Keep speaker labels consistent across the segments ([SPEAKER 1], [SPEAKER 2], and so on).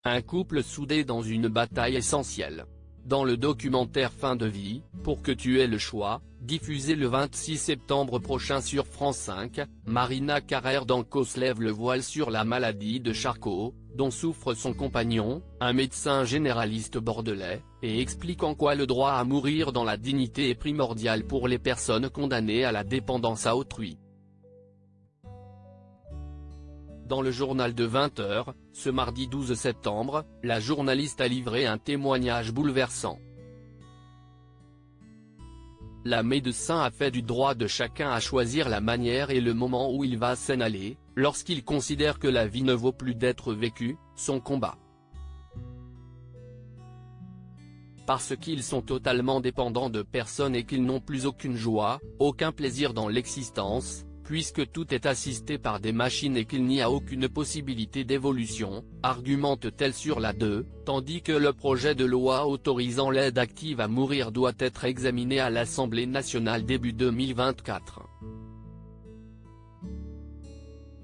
[SPEAKER 1] un couple soudé dans une bataille essentielle. Dans le documentaire Fin de vie, pour que tu aies le choix, diffusé le 26 septembre prochain sur France 5, Marina Carrère d'Ancos lève le voile sur la maladie de Charcot, dont souffre son compagnon, un médecin généraliste bordelais, et explique en quoi le droit à mourir dans la dignité est primordial pour les personnes condamnées à la dépendance à autrui. Dans le journal de 20 h, ce mardi 12 septembre, la journaliste a livré un témoignage bouleversant. La médecin a fait du droit de chacun à choisir la manière et le moment où il va s'en aller, lorsqu'il considère que la vie ne vaut plus d'être vécue, son combat. Parce qu'ils sont totalement dépendants de personne et qu'ils n'ont plus aucune joie, aucun plaisir dans l'existence, puisque tout est assisté par des machines et qu'il n'y a aucune possibilité d'évolution, argumente-t-elle sur la 2, tandis que le projet de loi autorisant l'aide active à mourir doit être examiné à l'Assemblée nationale début 2024.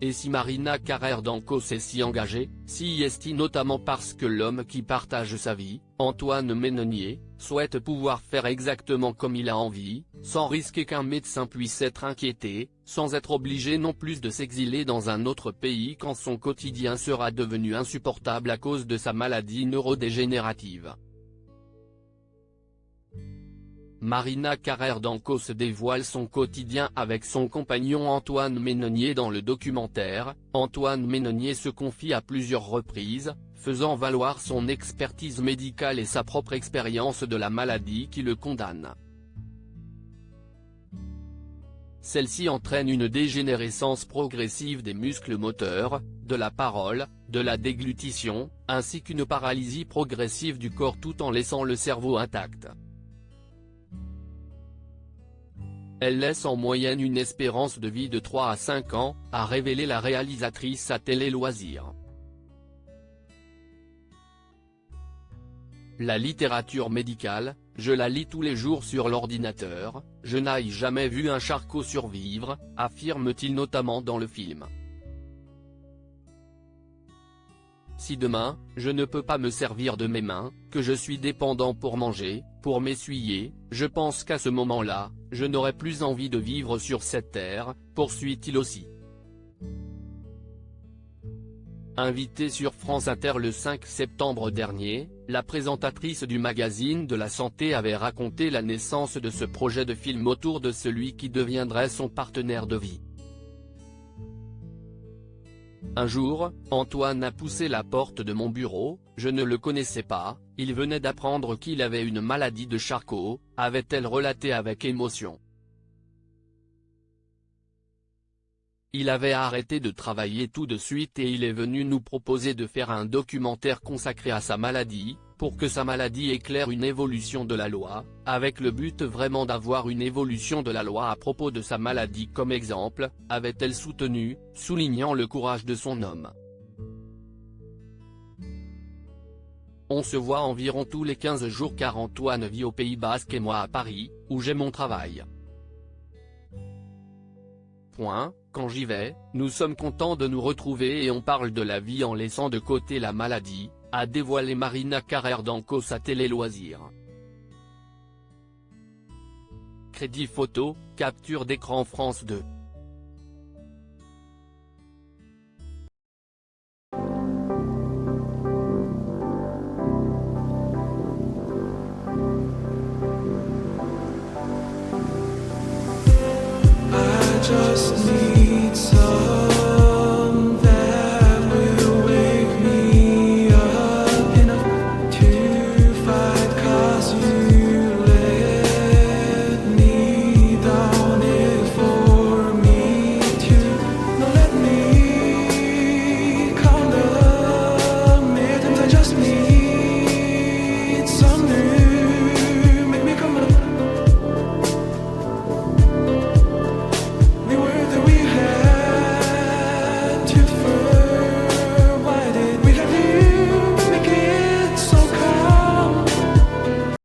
[SPEAKER 1] Et si Marina Carrère d'Ancos est si engagée, si est-il notamment parce que l'homme qui partage sa vie, Antoine Ménonier, souhaite pouvoir faire exactement comme il a envie, sans risquer qu'un médecin puisse être inquiété, sans être obligé non plus de s'exiler dans un autre pays quand son quotidien sera devenu insupportable à cause de sa maladie neurodégénérative. Marina Carrère d'Ancos dévoile son quotidien avec son compagnon Antoine Ménonier dans le documentaire. Antoine Ménonier se confie à plusieurs reprises, faisant valoir son expertise médicale et sa propre expérience de la maladie qui le condamne. Celle-ci entraîne une dégénérescence progressive des muscles moteurs, de la parole, de la déglutition, ainsi qu'une paralysie progressive du corps tout en laissant le cerveau intact. Elle laisse en moyenne une espérance de vie de 3 à 5 ans, a révélé la réalisatrice à Télé Loisirs. La littérature médicale, je la lis tous les jours sur l'ordinateur, je n'ai jamais vu un Charcot survivre, affirme-t-il notamment dans le film. Si demain, je ne peux pas me servir de mes mains, que je suis dépendant pour manger, pour m'essuyer, je pense qu'à ce moment-là, je n'aurai plus envie de vivre sur cette terre, poursuit-il aussi. Invitée sur France Inter le 5 septembre dernier, la présentatrice du magazine de la santé avait raconté la naissance de ce projet de film autour de celui qui deviendrait son partenaire de vie. Un jour, Antoine a poussé la porte de mon bureau, je ne le connaissais pas, il venait d'apprendre qu'il avait une maladie de Charcot, avait-elle relaté avec émotion. Il avait arrêté de travailler tout de suite et il est venu nous proposer de faire un documentaire consacré à sa maladie, pour que sa maladie éclaire une évolution de la loi, avec le but vraiment d'avoir une évolution de la loi à propos de sa maladie comme exemple, avait-elle soutenu, soulignant le courage de son homme. On se voit environ tous les 15 jours car Antoine vit au Pays Basque et moi à Paris, où j'ai mon travail. Quand j'y vais, nous sommes contents de nous retrouver et on parle de la vie en laissant de côté la maladie, a dévoilé Marina Carrère d'Ancos à Télé Loisirs. Crédit photo, capture d'écran France 2.
[SPEAKER 2] Just need